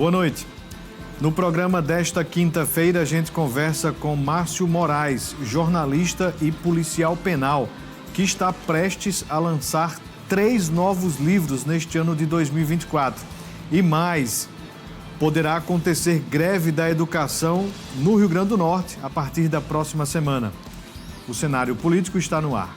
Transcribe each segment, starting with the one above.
Boa noite. No programa desta quinta-feira, a gente conversa com Márcio Moraes, jornalista e policial penal, que está prestes a lançar 3 novos livros neste ano de 2024. E mais, poderá acontecer greve da educação no Rio Grande do Norte a partir da próxima semana. O cenário político está no ar.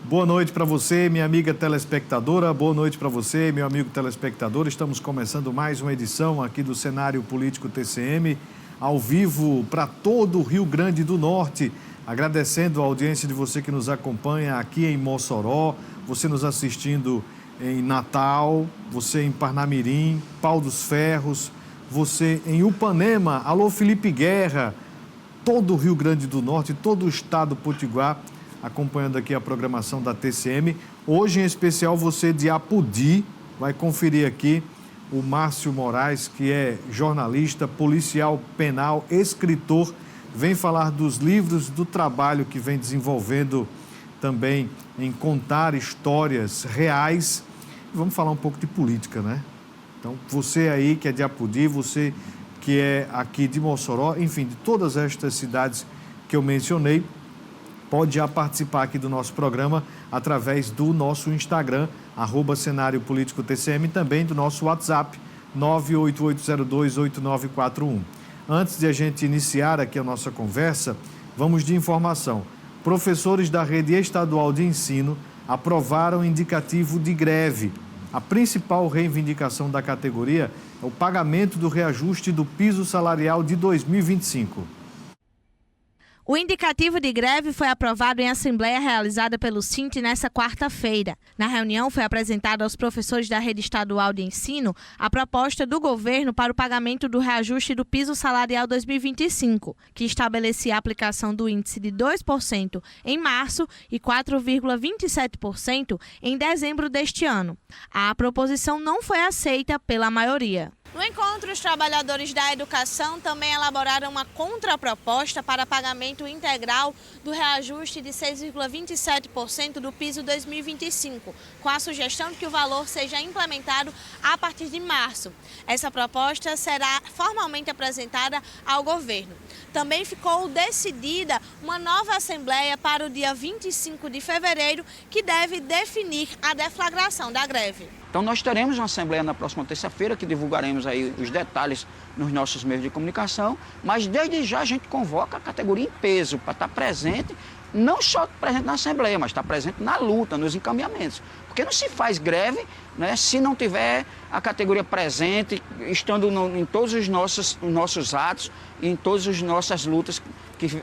Boa noite para você, minha amiga telespectadora. Boa noite para você, meu amigo telespectador. Estamos começando mais uma edição aqui do Cenário Político TCM, ao vivo para todo o Rio Grande do Norte. Agradecendo a audiência de você que nos acompanha aqui em Mossoró, você nos assistindo em Natal, você em Parnamirim, Pau dos Ferros, você em Upanema. Alô, Felipe Guerra, todo o Rio Grande do Norte, todo o estado potiguar, acompanhando aqui a programação da TCM. Hoje, em especial, você de Apodi vai conferir aqui o Márcio Moraes, que é jornalista, policial penal, escritor, vem falar dos livros, do trabalho que vem desenvolvendo também em contar histórias reais. Vamos falar um pouco de política, né? Então, você aí que é de Apodi, você que é aqui de Mossoró, enfim, de todas estas cidades que eu mencionei, pode já participar aqui do nosso programa através do nosso Instagram, @Cenário Político TCM, e também do nosso WhatsApp, 988028941. Antes de a gente iniciar aqui a nossa conversa, vamos de informação. Professores da rede estadual de ensino aprovaram indicativo de greve. A principal reivindicação da categoria é o pagamento do reajuste do piso salarial de 2025. O indicativo de greve foi aprovado em assembleia realizada pelo SINT nesta quarta-feira. Na reunião, foi apresentada aos professores da rede estadual de ensino a proposta do governo para o pagamento do reajuste do piso salarial 2025, que estabelecia a aplicação do índice de 2% em março e 4,27% em dezembro deste ano. A proposição não foi aceita pela maioria. No encontro, os trabalhadores da educação também elaboraram uma contraproposta para pagamento integral do reajuste de 6,27% do piso 2025, com a sugestão de que o valor seja implementado a partir de março. Essa proposta será formalmente apresentada ao governo. Também ficou decidida uma nova assembleia para o dia 25 de fevereiro, que deve definir a deflagração da greve. Então nós teremos uma assembleia na próxima terça-feira, que divulgaremos aí os detalhes nos nossos meios de comunicação, mas desde já a gente convoca a categoria em peso para estar presente, não só presente na assembleia, mas estar presente na luta, nos encaminhamentos. Porque não se faz greve, né, se não tiver a categoria presente, estando em todos os nossos atos, em todas as nossas lutas que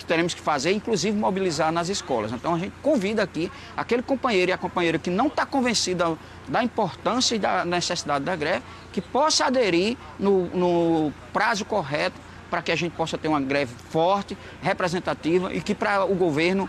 teremos que fazer, inclusive mobilizar nas escolas. Então a gente convida aqui aquele companheiro e a companheira que não está convencida da importância e da necessidade da greve, que possa aderir no prazo correto para que a gente possa ter uma greve forte, representativa, e que para o governo,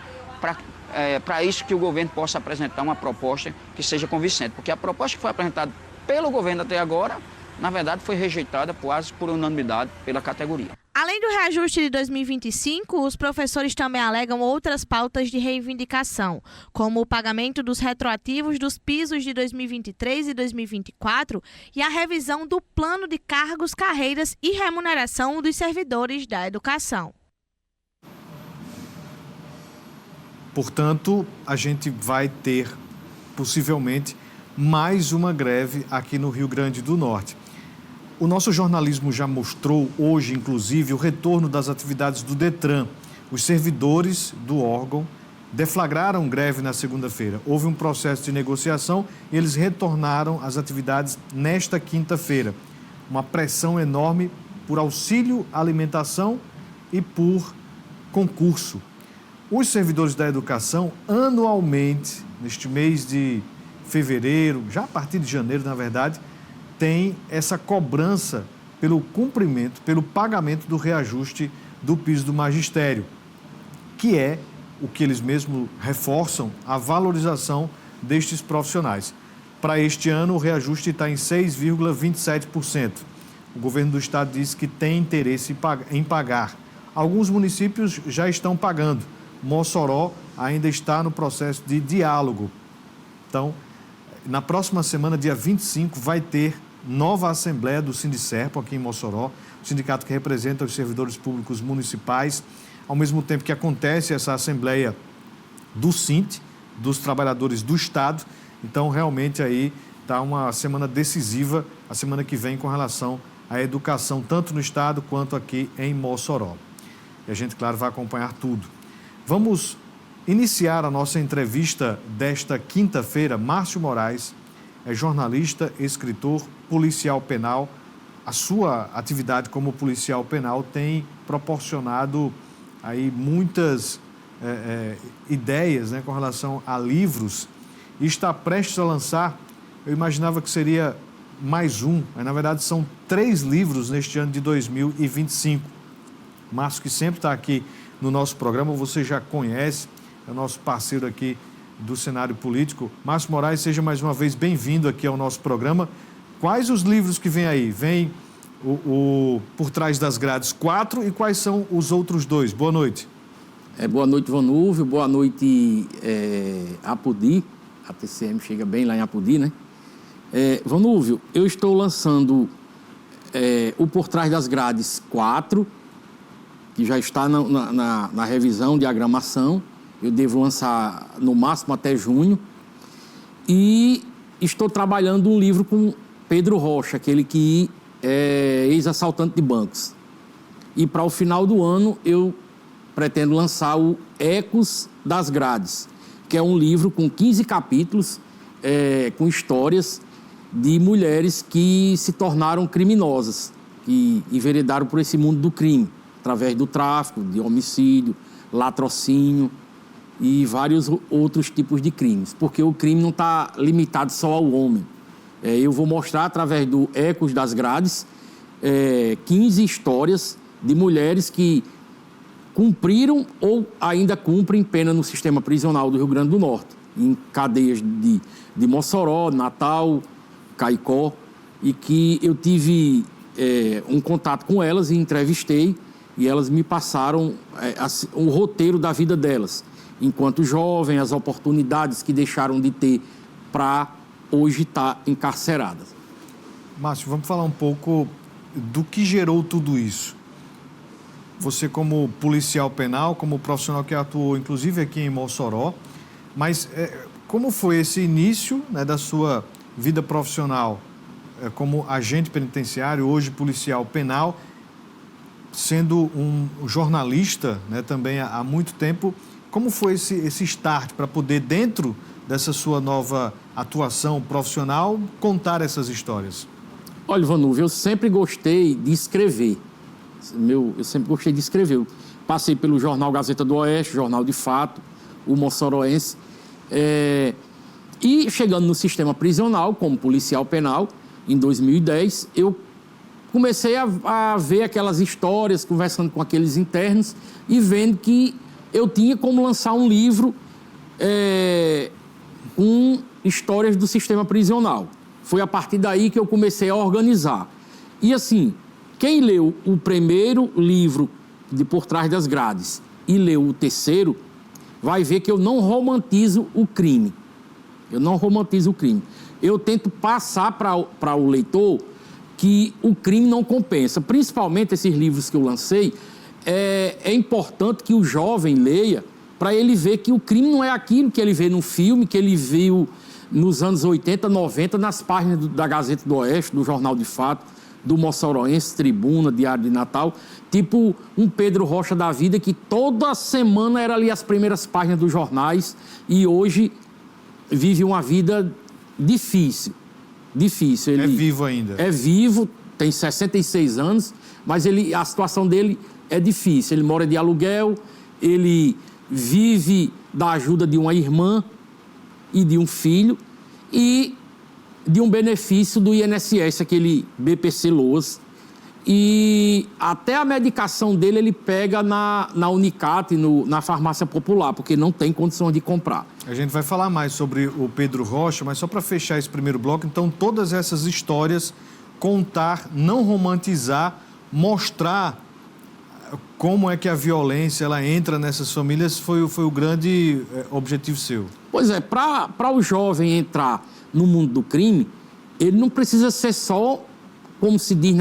para isso que o governo possa apresentar uma proposta que seja convincente. Porque a proposta que foi apresentada pelo governo até agora, na verdade, foi rejeitada quase por unanimidade pela categoria. Além do reajuste de 2025, os professores também alegam outras pautas de reivindicação, como o pagamento dos retroativos dos pisos de 2023 e 2024 e a revisão do plano de cargos, carreiras e remuneração dos servidores da educação. Portanto, a gente vai ter, possivelmente, mais uma greve aqui no Rio Grande do Norte. O nosso jornalismo já mostrou hoje, inclusive, o retorno das atividades do Detran. Os servidores do órgão deflagraram greve na segunda-feira. Houve um processo de negociação e eles retornaram às atividades nesta quinta-feira. Uma pressão enorme por auxílio alimentação e por concurso. Os servidores da educação, anualmente, neste mês de fevereiro, já a partir de janeiro, na verdade, tem essa cobrança pelo cumprimento, pelo pagamento do reajuste do piso do magistério, que é o que eles mesmos reforçam, a valorização destes profissionais. Para este ano, o reajuste está em 6,27%. O governo do estado diz que tem interesse em pagar. Alguns municípios já estão pagando. Mossoró ainda está no processo de diálogo. Então, na próxima semana, dia 25, vai ter nova assembleia do Sindicerpo aqui em Mossoró, o sindicato que representa os servidores públicos municipais, ao mesmo tempo que acontece essa assembleia do Sint, dos trabalhadores do Estado. Então, realmente, aí está uma semana decisiva, a semana que vem, com relação à educação, tanto no Estado quanto aqui em Mossoró. E a gente, claro, vai acompanhar tudo. Vamos iniciar a nossa entrevista desta quinta-feira. Márcio Moraes é jornalista, escritor, policial penal. A sua atividade como policial penal tem proporcionado aí muitas ideias, né, com relação a livros, e está prestes a lançar. Eu imaginava que seria mais um, mas na verdade são 3 livros neste ano de 2025. Márcio, que sempre está aqui no nosso programa, você já conhece, é o nosso parceiro aqui do cenário político. Márcio Moraes, seja mais uma vez bem-vindo aqui ao nosso programa. Quais os livros que vem aí? Vem o Por Trás das Grades 4 e quais são os outros 2? Boa noite. Boa noite, Vanúvio. Boa noite, Apodi. A TCM chega bem lá em Apodi, né? Vanúvio, eu estou lançando o Por Trás das Grades 4, que já está na revisão, diagramação. Eu devo lançar no máximo até junho. E estou trabalhando um livro com Pedro Rocha, aquele que é ex-assaltante de bancos. E para o final do ano eu pretendo lançar o Ecos das Grades, que é um livro com 15 capítulos, com histórias de mulheres que se tornaram criminosas, que enveredaram por esse mundo do crime, através do tráfico, de homicídio, latrocínio e vários outros tipos de crimes, porque o crime não está limitado só ao homem. Eu vou mostrar, através do Ecos das Grades, 15 histórias de mulheres que cumpriram ou ainda cumprem pena no sistema prisional do Rio Grande do Norte, em cadeias de Mossoró, Natal, Caicó, e que eu tive um contato com elas e entrevistei, e elas me passaram o roteiro da vida delas, enquanto jovem, as oportunidades que deixaram de ter para hoje estar encarceradas. Márcio, vamos falar um pouco do que gerou tudo isso. Você, como policial penal, como profissional que atuou inclusive aqui em Mossoró, mas como foi esse início, né, da sua vida profissional como agente penitenciário, hoje policial penal, sendo um jornalista, né, também há muito tempo? Como foi esse start para poder, dentro dessa sua nova atuação profissional, contar essas histórias? Olha, Vanúvio, eu sempre gostei de escrever. Eu sempre gostei de escrever. Eu passei pelo jornal Gazeta do Oeste, Jornal de Fato, o Mossoroense. E chegando no sistema prisional, como policial penal, em 2010, eu comecei a ver aquelas histórias, conversando com aqueles internos e vendo que eu tinha como lançar um livro com histórias do sistema prisional. Foi a partir daí que eu comecei a organizar. E assim, quem leu o primeiro livro de Por Trás das Grades e leu o terceiro, vai ver que eu não romantizo o crime. Eu não romantizo o crime. Eu tento passar para o leitor que o crime não compensa. Principalmente esses livros que eu lancei, é importante que o jovem leia para ele ver que o crime não é aquilo que ele vê no filme, que ele viu nos anos 80, 90, nas páginas da Gazeta do Oeste, do Jornal de Fato, do Mossoroense, Tribuna, Diário de Natal, tipo um Pedro Rocha da vida, que toda semana era ali as primeiras páginas dos jornais e hoje vive uma vida difícil. Ele é vivo ainda? É vivo, tem 66 anos, mas a situação dele é difícil. Ele mora de aluguel, ele vive da ajuda de uma irmã e de um filho e de um benefício do INSS, aquele BPC Loas. E até a medicação dele ele pega na Unicat, na farmácia popular, porque não tem condições de comprar. A gente vai falar mais sobre o Pedro Rocha, mas só para fechar esse primeiro bloco, então todas essas histórias, contar, não romantizar, mostrar como é que a violência ela entra nessas famílias foi o grande objetivo seu. Pois é, para o jovem entrar no mundo do crime, ele não precisa ser só, como se diz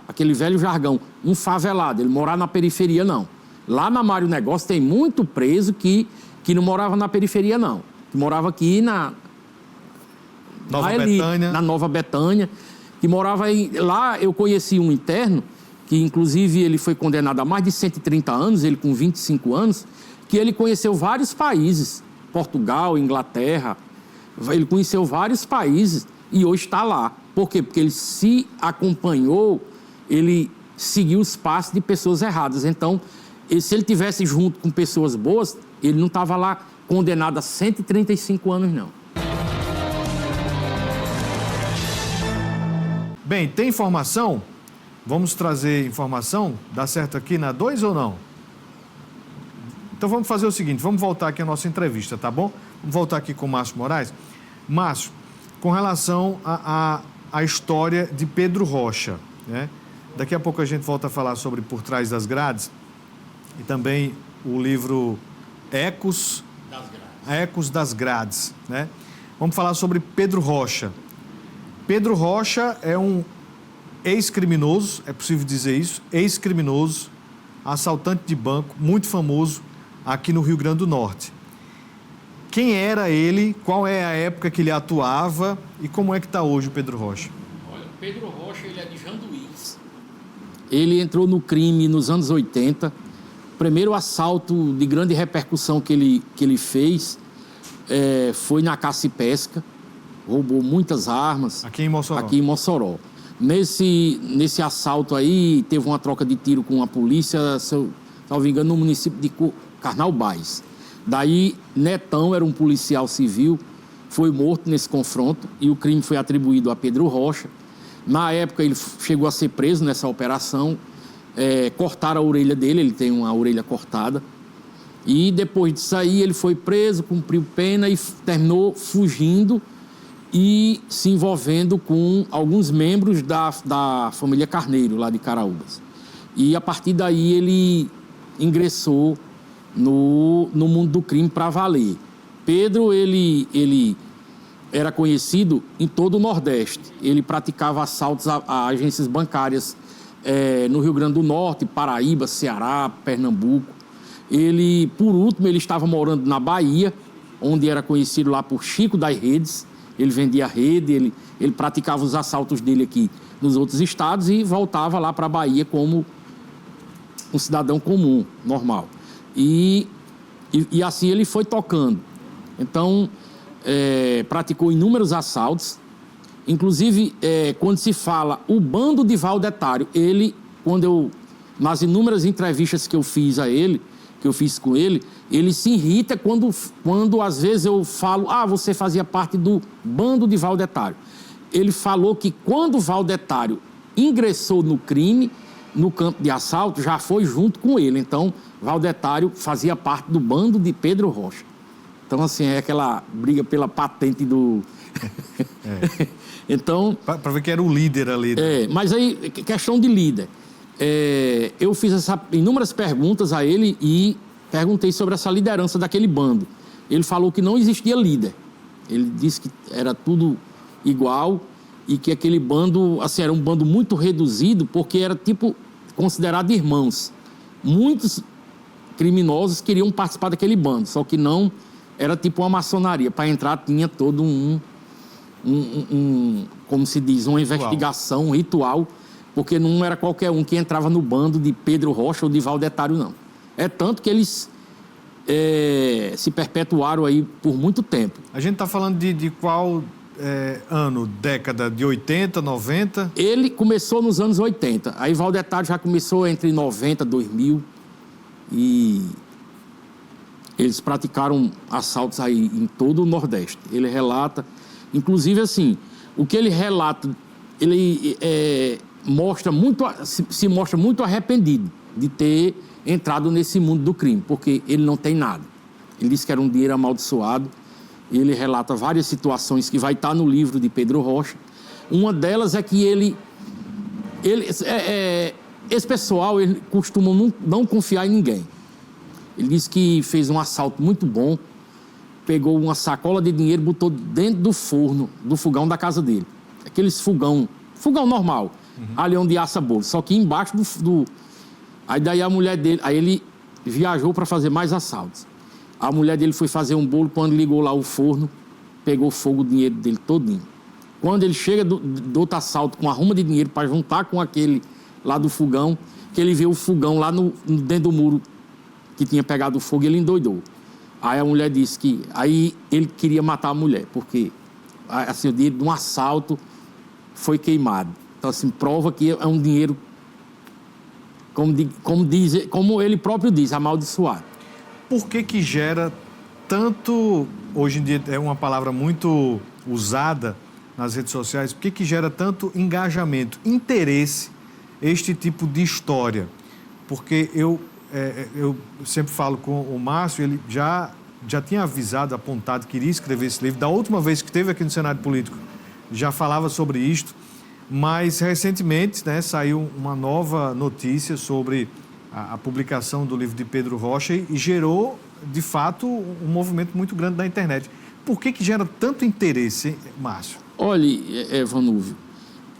aquele velho jargão, um favelado, ele morar na periferia, não. Lá na Mário Negócio tem muito preso que não morava na periferia, não. Que morava aqui na Nova Betânia, que morava aí. Lá eu conheci um interno, que inclusive ele foi condenado a mais de 130 anos, ele com 25 anos, que ele conheceu vários países, Portugal, Inglaterra, ele conheceu vários países e hoje está lá. Por quê? Porque ele se acompanhou, ele seguiu os passos de pessoas erradas. Então, se ele tivesse junto com pessoas boas, ele não estava lá condenado a 135 anos, não. Bem, tem informação? Vamos trazer informação? Dá certo aqui na 2 ou não? Então vamos fazer o seguinte, vamos voltar aqui à nossa entrevista, tá bom? Vamos voltar aqui com o Márcio Moraes. Márcio, com relação à história de Pedro Rocha, né? Daqui a pouco a gente volta a falar sobre Por Trás das Grades e também o livro Ecos das Grades, né? Vamos falar sobre Pedro Rocha. Pedro Rocha é um ex-criminoso, é possível dizer isso, ex-criminoso, assaltante de banco, muito famoso aqui no Rio Grande do Norte. Quem era ele, qual é a época que ele atuava e como é que está hoje o Pedro Rocha? Olha, o Pedro Rocha, ele é de Janduís. Ele entrou no crime nos anos 80. O primeiro assalto de grande repercussão que ele fez foi na caça e pesca. Roubou muitas armas. Aqui em Mossoró. Aqui em Mossoró. Nesse assalto aí, teve uma troca de tiro com a polícia, se eu não me engano, no município de Carnaubais. Daí, Netão era um policial civil, foi morto nesse confronto e o crime foi atribuído a Pedro Rocha. Na época, ele chegou a ser preso nessa operação, cortaram a orelha dele, ele tem uma orelha cortada. E depois disso aí, ele foi preso, cumpriu pena e terminou fugindo e se envolvendo com alguns membros da família Carneiro, lá de Caraúbas. E a partir daí ele ingressou no mundo do crime para valer. Pedro, ele era conhecido em todo o Nordeste. Ele praticava assaltos a agências bancárias no Rio Grande do Norte, Paraíba, Ceará, Pernambuco. Por último, ele estava morando na Bahia, onde era conhecido lá por Chico das Redes. Ele vendia rede, ele praticava os assaltos dele aqui nos outros estados e voltava lá para a Bahia como um cidadão comum, normal. E assim ele foi tocando. Então, praticou inúmeros assaltos. Inclusive, quando se fala o bando de Valdetário, nas inúmeras entrevistas que eu fiz a ele, que eu fiz com ele se irrita quando às vezes eu falo, você fazia parte do bando de Valdetário. Ele falou que quando o Valdetário ingressou no crime, no campo de assalto, já foi junto com ele. Então, Valdetário fazia parte do bando de Pedro Rocha. Então, assim, é aquela briga pela patente do... Então... Para ver que era o líder ali. Mas aí, questão de líder. Eu fiz inúmeras perguntas a ele e perguntei sobre essa liderança daquele bando. Ele falou que não existia líder. Ele disse que era tudo igual e que aquele bando, assim, era um bando muito reduzido porque era, considerado irmãos. Muitos criminosos queriam participar daquele bando, só que não era uma maçonaria. Para entrar tinha todo como se diz, uma investigação, um ritual, porque não era qualquer um que entrava no bando de Pedro Rocha ou de Valdetário, não. É tanto que eles se perpetuaram aí por muito tempo. A gente está falando de qual ano? Década de 80, 90? Ele começou nos anos 80. Aí Valdetário já começou entre 90 e 2000. E eles praticaram assaltos aí em todo o Nordeste. Ele relata... Inclusive, assim, o que ele relata, ele se mostra muito arrependido de ter entrado nesse mundo do crime, porque ele não tem nada. Ele disse que era um dinheiro amaldiçoado. Ele relata várias situações que vai estar no livro de Pedro Rocha. Uma delas é que ele esse pessoal, ele costuma não confiar em ninguém. Ele disse que fez um assalto muito bom, pegou uma sacola de dinheiro e botou dentro do forno, do fogão da casa dele. Aqueles fogão normal, ali onde assa bolo, só que embaixo do... Aí daí a mulher dele, aí ele viajou para fazer mais assaltos. A mulher dele foi fazer um bolo, quando ligou lá o forno, pegou fogo, o dinheiro dele todinho. Quando ele chega do outro assalto com a ruma de dinheiro para juntar com aquele lá do fogão, que ele vê o fogão lá dentro do muro que tinha pegado fogo, e ele endoidou. Aí a mulher disse que... Aí ele queria matar a mulher, porque assim, o dinheiro de um assalto foi queimado. Então, assim, prova que é um dinheiro, como ele próprio diz, amaldiçoado. Por que gera tanto... Hoje em dia é uma palavra muito usada nas redes sociais. Por que gera tanto engajamento, interesse, este tipo de história? Porque eu sempre falo com o Márcio, ele já tinha avisado, apontado que iria escrever esse livro. Da última vez que esteve aqui no Cenário Político, já falava sobre isto, mas recentemente, né, saiu uma nova notícia sobre a publicação do livro de Pedro Rocha e gerou, de fato, um movimento muito grande na internet. Por que gera tanto interesse, hein, Márcio? Olha, Vanúvio,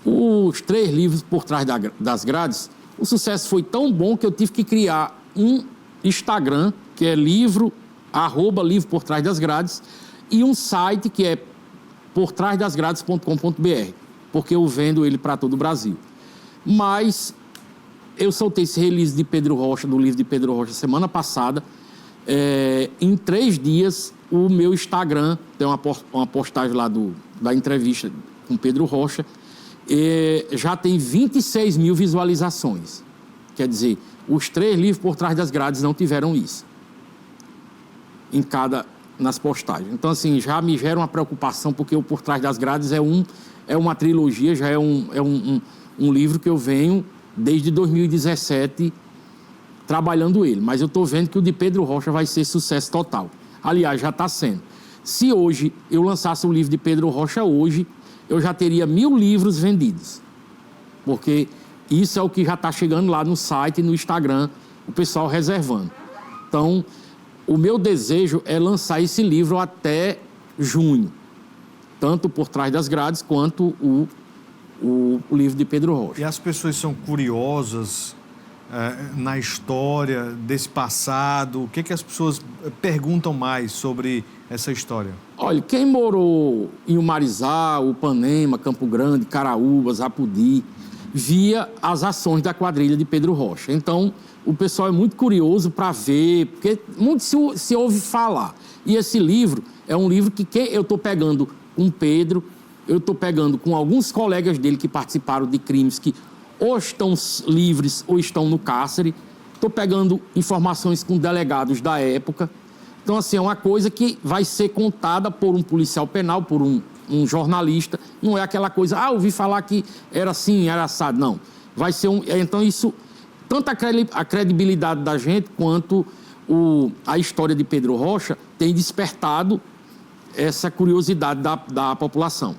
os 3 livros por trás das grades, o sucesso foi tão bom que eu tive que criar um Instagram, que é livro por trás das grades, e um site que é portrasdasgrades.com.br, porque eu vendo ele para todo o Brasil. Mas eu soltei esse release de Pedro Rocha, do livro de Pedro Rocha, semana passada. Em 3 dias, o meu Instagram, tem uma postagem lá da entrevista com Pedro Rocha, já tem 26 mil visualizações. Quer dizer, os 3 livros por trás das grades não tiveram isso nas postagens. Então, assim, já me gera uma preocupação, porque o Por Trás das Grades é uma trilogia, já é um livro que eu venho desde 2017 trabalhando ele. Mas eu estou vendo que o de Pedro Rocha vai ser sucesso total. Aliás, já está sendo. Se hoje eu lançasse o livro de Pedro Rocha hoje, eu já teria 1000 livros vendidos. Porque isso é o que já está chegando lá no site e no Instagram, o pessoal reservando. Então, o meu desejo é lançar esse livro até junho. Tanto Por Trás das Grades, quanto o livro de Pedro Rocha. E as pessoas são curiosas na história desse passado? O que as pessoas perguntam mais sobre essa história? Olha, quem morou em Umarizá, Upanema, Campo Grande, Caraúbas, Apodi, via as ações da quadrilha de Pedro Rocha. Então, o pessoal é muito curioso para ver, porque muito se ouve falar. E esse livro é um livro que eu estou pegando com Pedro, eu estou pegando com alguns colegas dele que participaram de crimes que ou estão livres ou estão no cárcere. Estou pegando informações com delegados da época. Então, assim, é uma coisa que vai ser contada por um policial penal, por um jornalista. Não é aquela coisa, ouvi falar que era assim, era assado. Não. Vai ser então, isso, tanto a credibilidade da gente quanto a história de Pedro Rocha tem despertado essa curiosidade da população.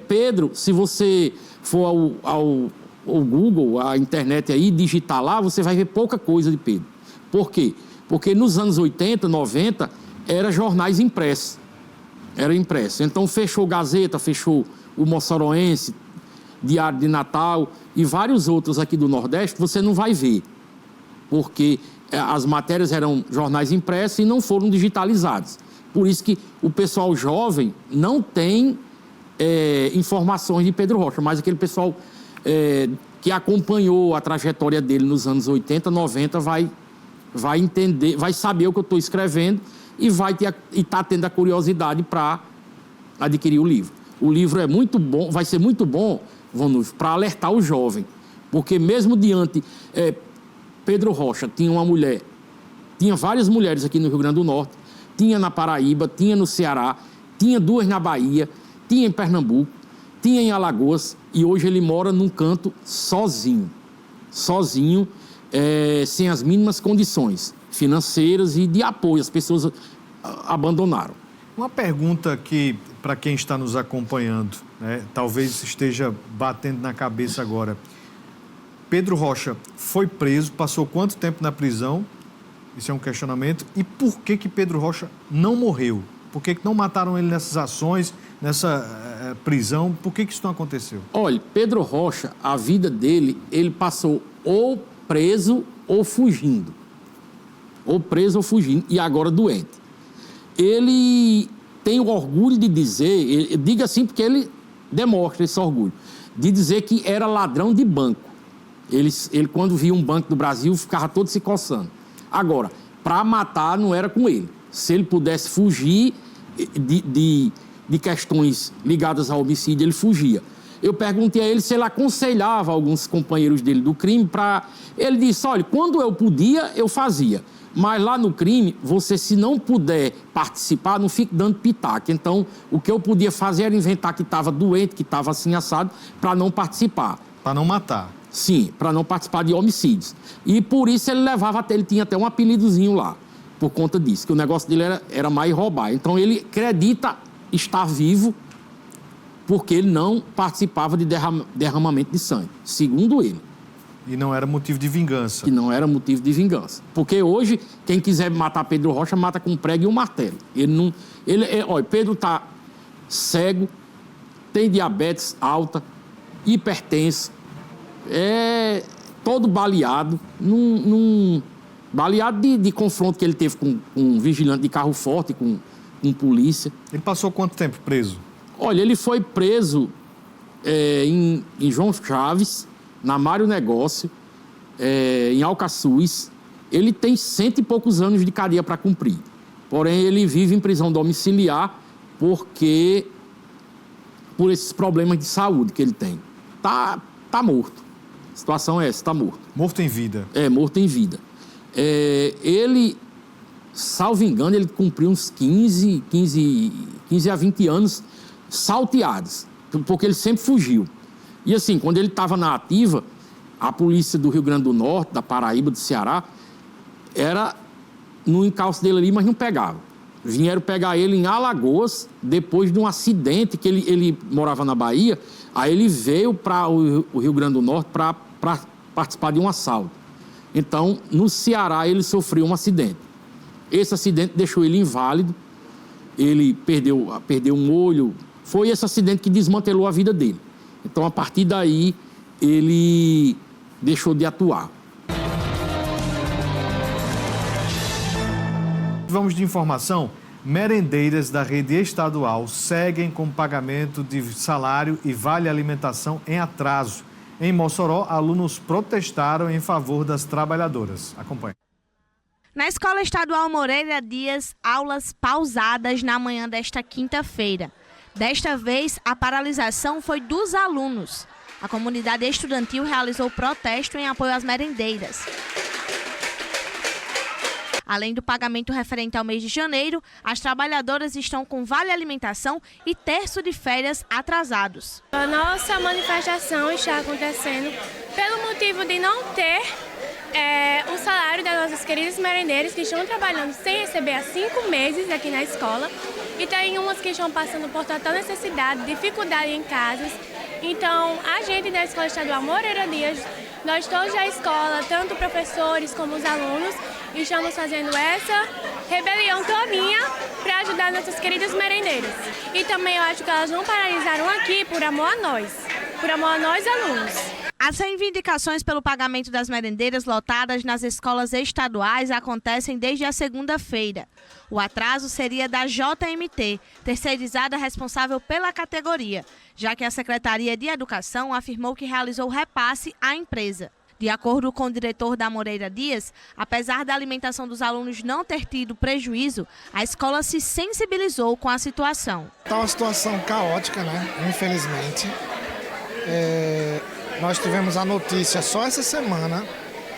Pedro, se você for ao Google, à internet aí, digitar lá, você vai ver pouca coisa de Pedro. Por quê? Porque nos anos 80, 90, era jornais impressos. Era impresso. Então, fechou Gazeta, fechou o Moçoroense, Diário de Natal e vários outros aqui do Nordeste, você não vai ver. Porque as matérias eram jornais impressos e não foram digitalizados. Por isso que o pessoal jovem não tem informações de Pedro Rocha, mas aquele pessoal que acompanhou a trajetória dele nos anos 80, 90, vai entender, vai saber o que eu estou escrevendo e está tendo a curiosidade para adquirir o livro. O livro é muito bom, vai ser muito bom, Vanúvio, para alertar o jovem, porque mesmo diante... Pedro Rocha tinha uma mulher, tinha várias mulheres aqui no Rio Grande do Norte, tinha na Paraíba, tinha no Ceará, tinha 2 na Bahia, tinha em Pernambuco, tinha em Alagoas, e hoje ele mora num canto sozinho, sem as mínimas condições financeiras e de apoio. As pessoas abandonaram. Uma pergunta que, para quem está nos acompanhando, né, talvez esteja batendo na cabeça agora. Pedro Rocha foi preso, passou quanto tempo na prisão? Isso é um questionamento. E por que Pedro Rocha não morreu? Por que não mataram ele nessas ações, nessa prisão? Por que isso não aconteceu? Olha, Pedro Rocha, a vida dele, ele passou ou preso ou fugindo. Ou preso ou fugindo, e agora doente. Ele tem o orgulho de dizer, diga assim porque ele demonstra esse orgulho, de dizer que era ladrão de banco. Ele quando via um banco do Brasil, ficava todo se coçando. Agora, para matar não era com ele. Se ele pudesse fugir de questões ligadas ao homicídio, ele fugia. Eu perguntei a ele se ele aconselhava alguns companheiros dele do crime para... Ele disse, olha, quando eu podia, eu fazia. Mas lá no crime, você, se não puder participar, não fique dando pitaco. Então, o que eu podia fazer era inventar que estava doente, que estava assim assado, para não participar. Para não matar. Sim, para não participar de homicídios. E por isso ele tinha até um apelidozinho lá, por conta disso, que o negócio dele era mais roubar. Então ele acredita estar vivo porque ele não participava de derramamento de sangue, segundo ele. E não era motivo de vingança. Que não era motivo de vingança. Porque hoje, quem quiser matar Pedro Rocha, mata com um prego e um martelo. Olha, Pedro está cego, tem diabetes alta, hipertenso, todo baleado, baleado de confronto que ele teve com um vigilante de carro forte, com polícia. Ele passou quanto tempo preso? Olha, ele foi preso em João Chaves, na Mário Negócio, em Alcaçuz. Ele tem 100 e poucos anos de cadeia para cumprir. Porém, ele vive em prisão domiciliar por esses problemas de saúde que ele tem. Tá morto. A situação é essa, está morto. Morto em vida. Morto em vida. Ele, salvo engano, ele cumpriu uns 15 a 20 anos salteados, porque ele sempre fugiu. E assim, quando ele estava na ativa, a polícia do Rio Grande do Norte, da Paraíba, do Ceará, era no encalço dele ali, mas não pegava. Vieram pegar ele em Alagoas, depois de um acidente que ele morava na Bahia. Aí ele veio para o Rio Grande do Norte para participar de um assalto. Então, no Ceará, ele sofreu um acidente. Esse acidente deixou ele inválido, ele perdeu um olho. Foi esse acidente que desmantelou a vida dele. Então, a partir daí, ele deixou de atuar. Vamos de informação. Merendeiras da rede estadual seguem com pagamento de salário e vale alimentação em atraso. Em Mossoró, alunos protestaram em favor das trabalhadoras. Acompanhe. Na Escola Estadual Moreira Dias, aulas pausadas na manhã desta quinta-feira. Desta vez, a paralisação foi dos alunos. A comunidade estudantil realizou protesto em apoio às merendeiras. Além do pagamento referente ao mês de janeiro, as trabalhadoras estão com vale alimentação e terço de férias atrasados. A nossa manifestação está acontecendo pelo motivo de não ter o salário das nossas queridas merendeiras que estão trabalhando sem receber há 5 meses aqui na escola. E tem umas que estão passando por total necessidade, dificuldade em casas. Então, a gente da Escola Estadual Moreira Dias, nós todos da escola, tanto professores como os alunos, estamos fazendo essa rebelião todinha para ajudar nossas queridas merendeiras. E também eu acho que elas não paralisaram aqui por amor a nós alunos. As reivindicações pelo pagamento das merendeiras lotadas nas escolas estaduais acontecem desde a segunda-feira. O atraso seria da JMT, terceirizada responsável pela categoria, já que a Secretaria de Educação afirmou que realizou repasse à empresa. De acordo com o diretor da Moreira Dias, apesar da alimentação dos alunos não ter tido prejuízo, a escola se sensibilizou com a situação. Está uma situação caótica, né? Infelizmente. Nós tivemos a notícia só essa semana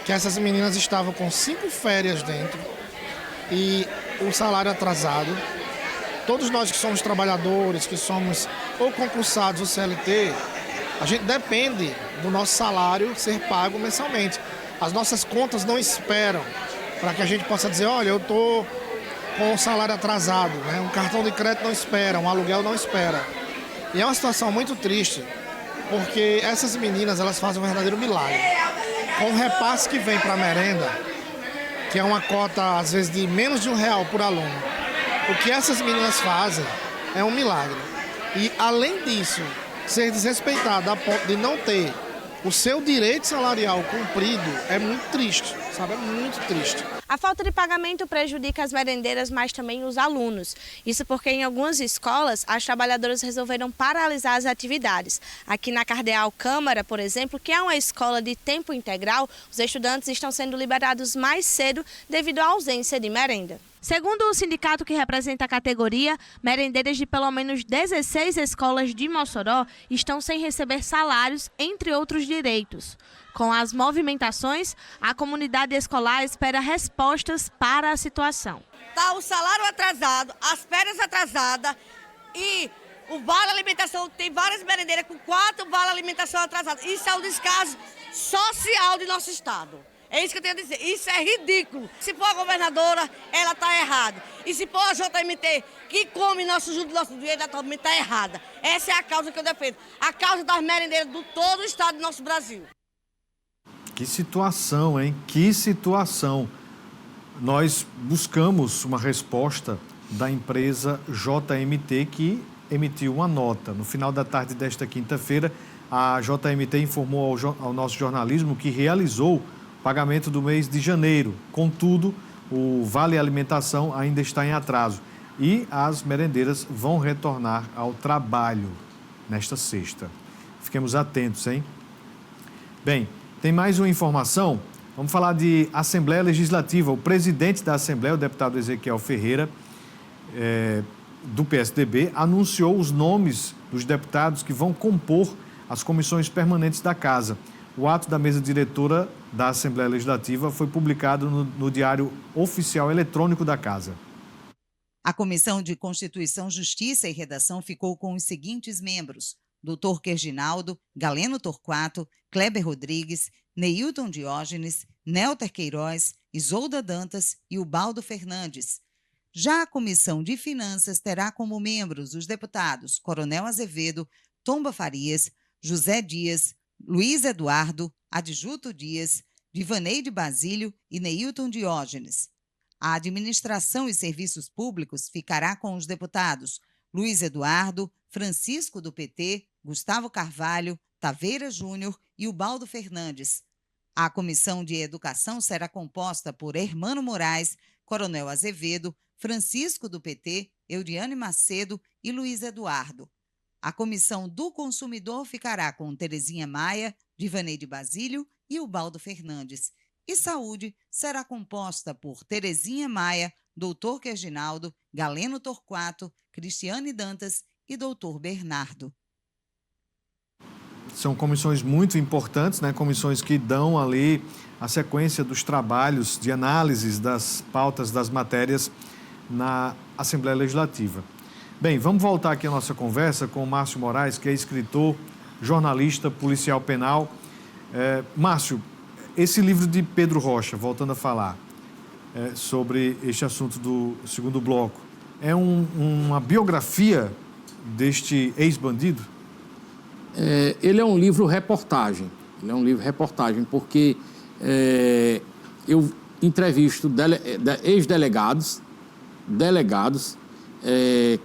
que essas meninas estavam com 5 férias dentro e o salário atrasado. Todos nós que somos trabalhadores, que somos ou concursados ou CLT, a gente depende do nosso salário ser pago mensalmente. As nossas contas não esperam para que a gente possa dizer, olha, eu estou com o salário atrasado, né? Um cartão de crédito não espera, um aluguel não espera. E é uma situação muito triste, porque essas meninas, elas fazem um verdadeiro milagre. com o repasse que vem para a merenda, que é uma cota, às vezes, de menos de R$1 por aluno, o que essas meninas fazem é um milagre. E, além disso, ser desrespeitado a ponto de não ter o seu direito salarial cumprido é muito triste, sabe? É muito triste. A falta de pagamento prejudica as merendeiras, mas também os alunos. Isso porque em algumas escolas, as trabalhadoras resolveram paralisar as atividades. Aqui na Cardeal Câmara, por exemplo, que é uma escola de tempo integral, os estudantes estão sendo liberados mais cedo devido à ausência de merenda. Segundo o sindicato que representa a categoria, merendeiras de pelo menos 16 escolas de Mossoró estão sem receber salários, entre outros direitos. Com as movimentações, a comunidade escolar espera respostas para a situação. Está o salário atrasado, as férias atrasadas e o vale alimentação. Tem várias merendeiras com 4 vale alimentação atrasados. Isso é um descaso social de nosso estado. É isso que eu tenho a dizer. Isso é ridículo. Se for a governadora, ela está errada. E se for a JMT, que come nosso dinheiro, ela também está errada. Essa é a causa que eu defendo. A causa das merendeiras de todo o estado do nosso Brasil. Que situação, hein? Que situação. Nós buscamos uma resposta da empresa JMT, que emitiu uma nota. No final da tarde desta quinta-feira, a JMT informou ao nosso jornalismo que realizou pagamento do mês de janeiro. Contudo, o Vale Alimentação ainda está em atraso e as merendeiras vão retornar ao trabalho nesta sexta. Fiquemos atentos, hein? Bem, tem mais uma informação. Vamos falar de Assembleia Legislativa. O presidente da Assembleia, o deputado Ezequiel Ferreira, do PSDB, anunciou os nomes dos deputados que vão compor as comissões permanentes da Casa. O ato da mesa diretora da Assembleia Legislativa foi publicado no Diário Oficial Eletrônico da Casa. A Comissão de Constituição, Justiça e Redação ficou com os seguintes membros: Dr. Querginaldo, Galeno Torquato, Kleber Rodrigues, Neilton Diógenes, Nelter Queiroz, Isolda Dantas e Ubaldo Fernandes. Já a Comissão de Finanças terá como membros os deputados Coronel Azevedo, Tomba Farias, José Dias, Luiz Eduardo, Adjuto Dias, Divaneide Basílio e Neilton Diógenes. A Administração e Serviços Públicos ficará com os deputados Luiz Eduardo, Francisco do PT, Gustavo Carvalho, Taveira Júnior e Ubaldo Fernandes. A Comissão de Educação será composta por Hermano Moraes, Coronel Azevedo, Francisco do PT, Euriane Macedo e Luiz Eduardo. A Comissão do Consumidor ficará com Terezinha Maia, Divaneide Basílio e Ubaldo Fernandes. E Saúde será composta por Terezinha Maia, Dr. Querginaldo, Galeno Torquato, Cristiane Dantas e Dr. Bernardo. São comissões muito importantes, né? Comissões que dão ali a sequência dos trabalhos de análises das pautas das matérias na Assembleia Legislativa. Bem, vamos voltar aqui a nossa conversa com o Márcio Moraes, que é escritor, jornalista, policial penal. Márcio, esse livro de Pedro Rocha, voltando a falar sobre este assunto do segundo bloco, é uma biografia deste ex-bandido? Ele é um livro-reportagem. Ele é um livro-reportagem porque eu entrevisto ex-delegados, delegados,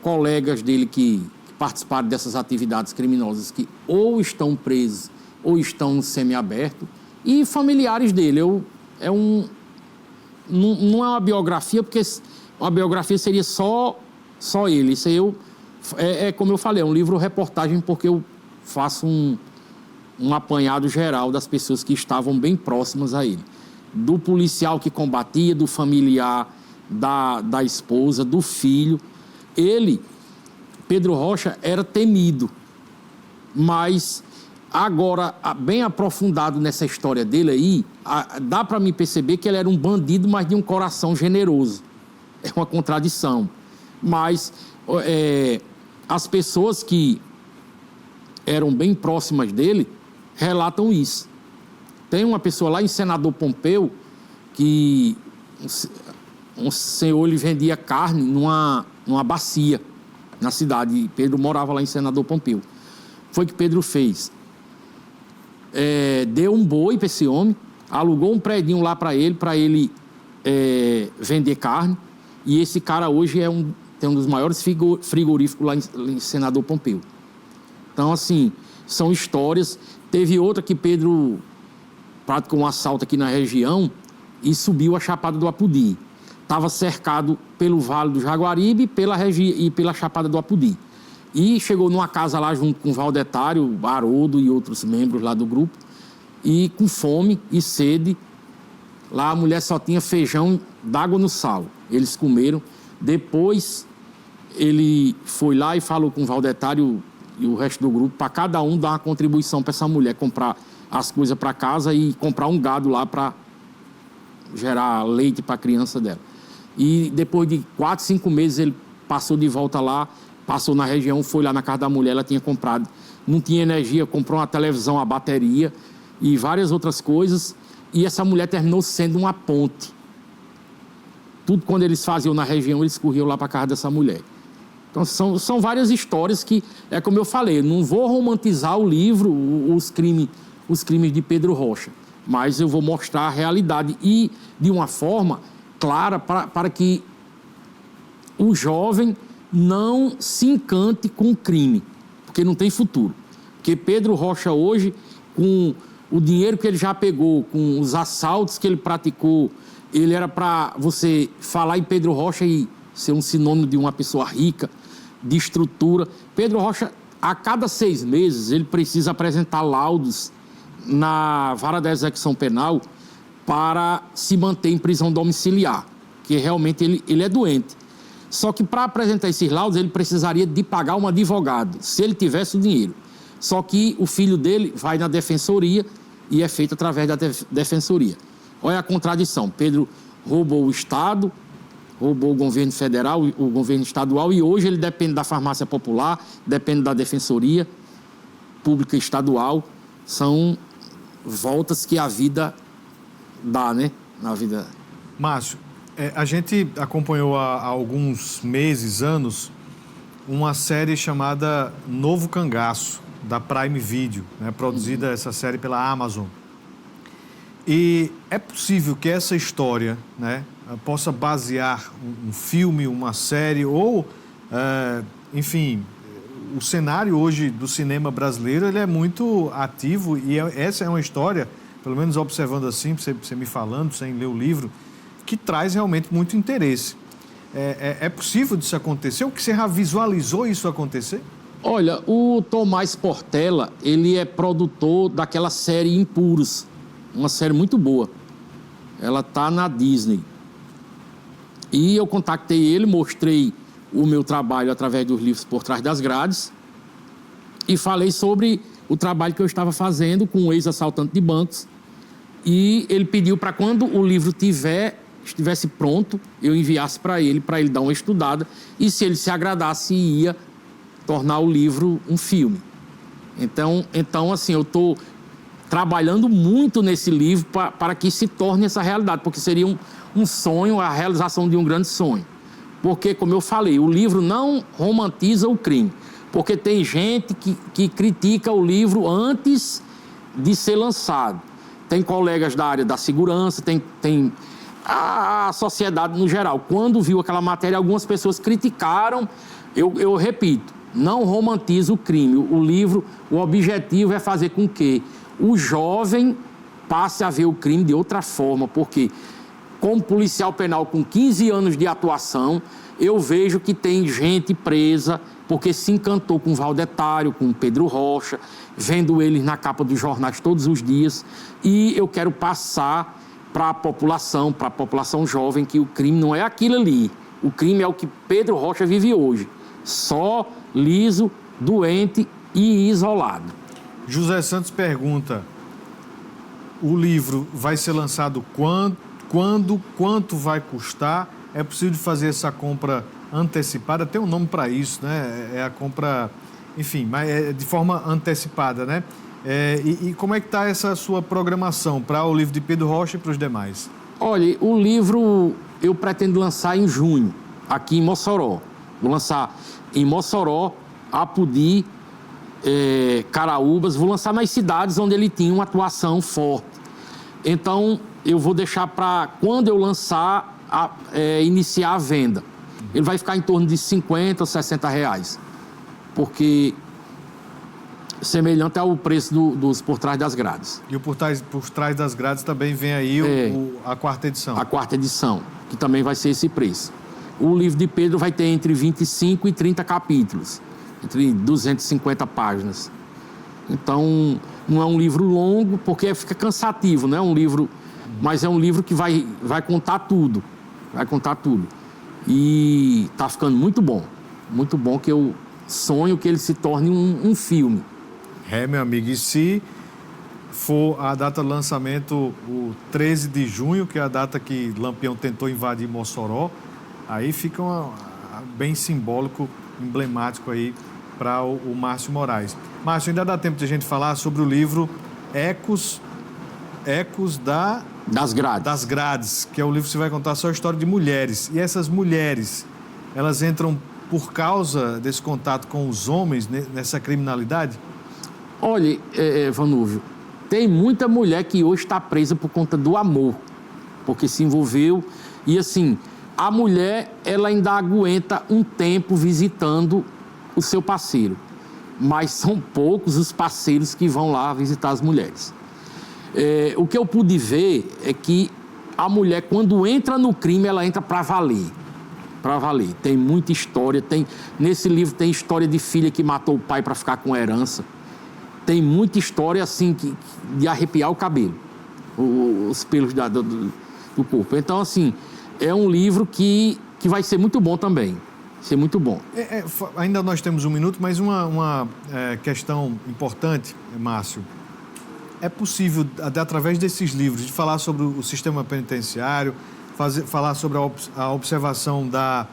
colegas dele que participaram dessas atividades criminosas que ou estão presos ou estão no semiaberto e familiares dele. Não é uma biografia, porque uma biografia seria só ele. Isso aí como eu falei, é um livro-reportagem porque eu faço um apanhado geral das pessoas que estavam bem próximas a ele. Do policial que combatia, do familiar, da esposa, do filho. Ele, Pedro Rocha, era temido, mas agora, bem aprofundado nessa história dele aí, dá para me perceber que ele era um bandido, mas de um coração generoso. É uma contradição. Mas as pessoas que eram bem próximas dele relatam isso. Tem uma pessoa lá em Senador Pompeu que um senhor ele vendia carne numa bacia na cidade. Pedro morava lá em Senador Pompeu. Foi o que Pedro fez. Deu um boi para esse homem, alugou um predinho lá para ele vender carne, e esse cara hoje tem um dos maiores frigoríficos lá em Senador Pompeu. Então, assim, são histórias. Teve outra que Pedro praticou um assalto aqui na região e subiu a Chapada do Apudi. Estava cercado pelo Vale do Jaguaribe e pela Chapada do Apudi. E chegou numa casa lá junto com o Valdetário, Haroldo e outros membros lá do grupo, e com fome e sede. Lá a mulher só tinha feijão d'água no sal. Eles comeram. Depois ele foi lá e falou com o Valdetário e o resto do grupo para cada um dar uma contribuição para essa mulher comprar as coisas para casa e comprar um gado lá para gerar leite para a criança dela. E depois de 4, 5 meses ele passou de volta lá, passou na região, foi lá na casa da mulher, ela tinha comprado, não tinha energia, comprou uma televisão, a bateria e várias outras coisas, e essa mulher terminou sendo uma ponte. Tudo quando eles faziam na região, eles corriam lá para a casa dessa mulher. Então são várias histórias que, é como eu falei, não vou romantizar o livro, os crimes de Pedro Rocha, mas eu vou mostrar a realidade e de uma forma clara para que o jovem não se encante com o crime, porque não tem futuro. Porque Pedro Rocha hoje, com o dinheiro que ele já pegou, com os assaltos que ele praticou, ele era para você falar em Pedro Rocha e ser um sinônimo de uma pessoa rica, de estrutura. Pedro Rocha, a cada 6 meses, ele precisa apresentar laudos na vara da execução penal para se manter em prisão domiciliar, que realmente ele é doente. Só que para apresentar esses laudos, ele precisaria de pagar um advogado, se ele tivesse o dinheiro. Só que o filho dele vai na defensoria e é feito através da defensoria. Olha a contradição. Pedro roubou o Estado, roubou o governo federal, o governo estadual, e hoje ele depende da farmácia popular, depende da defensoria pública estadual. São voltas que a vida dá, né? Na vida. Márcio, a gente acompanhou há alguns meses, anos, uma série chamada Novo Cangaço, da Prime Video, né? Produzida essa série pela Amazon. E é possível que essa história, né, possa basear um filme, uma série ou, enfim, o cenário hoje do cinema brasileiro ele é muito ativo e essa é uma história, pelo menos observando assim, você me falando, sem ler o livro, que traz realmente muito interesse. É possível disso acontecer? O que você já visualizou isso acontecer? Olha, o Tomás Portela, ele é produtor daquela série Impuros, uma série muito boa. Ela está na Disney. E eu contactei ele, mostrei o meu trabalho através dos livros Por Trás das Grades e falei sobre o trabalho que eu estava fazendo com um ex-assaltante de bancos. E ele pediu para quando o livro estivesse pronto, eu enviasse para ele dar uma estudada e se ele se agradasse, ia tornar o livro um filme. Então assim, eu estou trabalhando muito nesse livro para que se torne essa realidade, porque seria um sonho, a realização de um grande sonho. Porque, como eu falei, o livro não romantiza o crime, porque tem gente que critica o livro antes de ser lançado. Tem colegas da área da segurança, tem a sociedade no geral. Quando viu aquela matéria, algumas pessoas criticaram. Eu repito, não romantiza o crime. O livro, o objetivo é fazer com que o jovem passe a ver o crime de outra forma, porque como policial penal com 15 anos de atuação, eu vejo que tem gente presa porque se encantou com o Valdetário, com o Pedro Rocha, vendo eles na capa dos jornais todos os dias, e eu quero passar para a população jovem, que o crime não é aquilo ali. O crime é o que Pedro Rocha vive hoje, só, liso, doente e isolado. José Santos pergunta, o livro vai ser lançado quanto vai custar? É possível fazer essa compra antecipada? Tem um nome para isso, né? É a compra, enfim, mas é de forma antecipada, né? E como é que está essa sua programação para o livro de Pedro Rocha e para os demais? Olha, o livro eu pretendo lançar em junho, aqui em Mossoró. Vou lançar em Mossoró, Apudi, Caraúbas, vou lançar nas cidades onde ele tinha uma atuação forte. Então, eu vou deixar para quando eu lançar, iniciar a venda. Ele vai ficar em torno de 50 ou 60 reais. Porque semelhante ao preço dos Por Trás das Grades. E o Por Trás das Grades também vem aí a 4ª edição. A 4ª edição, que também vai ser esse preço. O livro de Pedro vai ter entre 25 e 30 capítulos, entre 250 páginas. Então, não é um livro longo, porque fica cansativo, não é um livro... Mas é um livro que vai contar tudo. Vai contar tudo. E está ficando muito bom. Muito bom, que eu sonho que ele se torne um filme. Meu amigo, e se for a data de lançamento o 13 de junho, que é a data que Lampião tentou invadir Mossoró, aí fica bem simbólico, emblemático aí para o Márcio Moraes. Márcio, ainda dá tempo de a gente falar sobre o livro Ecos das Grades, que é o livro que você vai contar só a história de mulheres. E essas mulheres, elas entram por causa desse contato com os homens nessa criminalidade? Olha, Vanúvio, tem muita mulher que hoje está presa por conta do amor, porque se envolveu. E assim, a mulher, ela ainda aguenta um tempo visitando o seu parceiro, mas são poucos os parceiros que vão lá visitar as mulheres. O que eu pude ver é que a mulher, quando entra no crime, ela entra para valer. Para valer. Tem muita história. Nesse livro tem história de filha que matou o pai para ficar com herança. Tem muita história, assim, de arrepiar o cabelo, os pelos do corpo. Então, assim, é um livro que vai ser muito bom também. Ser muito bom. Ainda nós temos um minuto, mas uma questão importante, Márcio. É possível, através desses livros, de falar sobre o sistema penitenciário, falar sobre a observação da...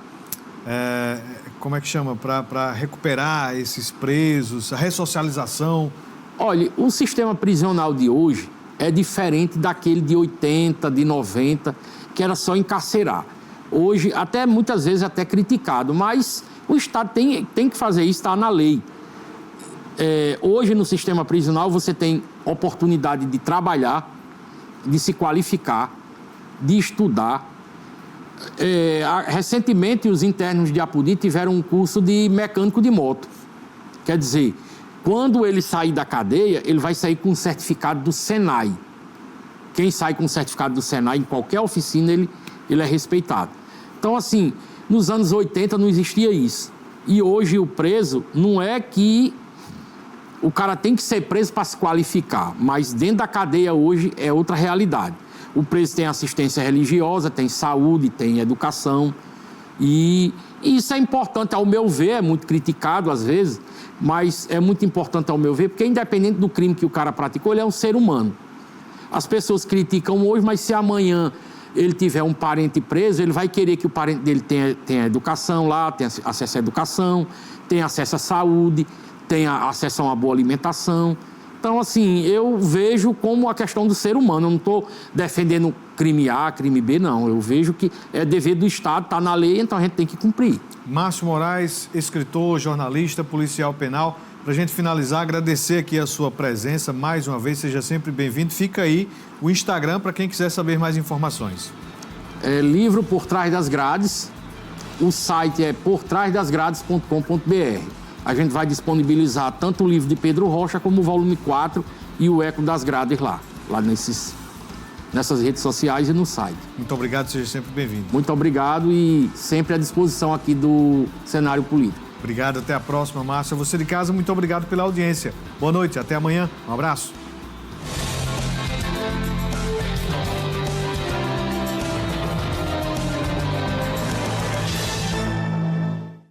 como é que chama? Para recuperar esses presos, a ressocialização? Olha, o sistema prisional de hoje é diferente daquele de 80, de 90, que era só encarcerar. Hoje, até muitas vezes até criticado, mas o Estado tem que fazer isso, está na lei. Hoje, no sistema prisional, você tem oportunidade de trabalhar, de se qualificar, de estudar. Recentemente, os internos de Apodi tiveram um curso de mecânico de moto. Quer dizer, quando ele sair da cadeia, ele vai sair com um certificado do Senai. Quem sai com um certificado do Senai, em qualquer oficina, ele é respeitado. Então, assim, nos anos 80 não existia isso. E hoje o preso não é que o cara tem que ser preso para se qualificar, mas dentro da cadeia hoje é outra realidade. O preso tem assistência religiosa, tem saúde, tem educação. E isso é importante, ao meu ver, é muito criticado às vezes, mas é muito importante ao meu ver, porque independente do crime que o cara praticou, ele é um ser humano. As pessoas criticam hoje, mas se amanhã ele tiver um parente preso, ele vai querer que o parente dele tenha educação lá, tenha acesso à educação, tenha acesso à saúde, tenha acesso a uma boa alimentação. Então, assim, eu vejo como a questão do ser humano. Eu não estou defendendo crime A, crime B, não. Eu vejo que é dever do Estado, está na lei, então a gente tem que cumprir. Márcio Moraes, escritor, jornalista, policial penal. Para a gente finalizar, agradecer aqui a sua presença mais uma vez. Seja sempre bem-vindo. Fica aí o Instagram para quem quiser saber mais informações. Livro Por Trás das Grades. O site é portrasdasgrades.com.br. A gente vai disponibilizar tanto o livro de Pedro Rocha como o volume 4 e o Eco das Grades lá nessas redes sociais e no site. Muito obrigado, seja sempre bem-vindo. Muito obrigado e sempre à disposição aqui do cenário político. Obrigado, até a próxima, Márcio. Você de casa, muito obrigado pela audiência. Boa noite, até amanhã. Um abraço.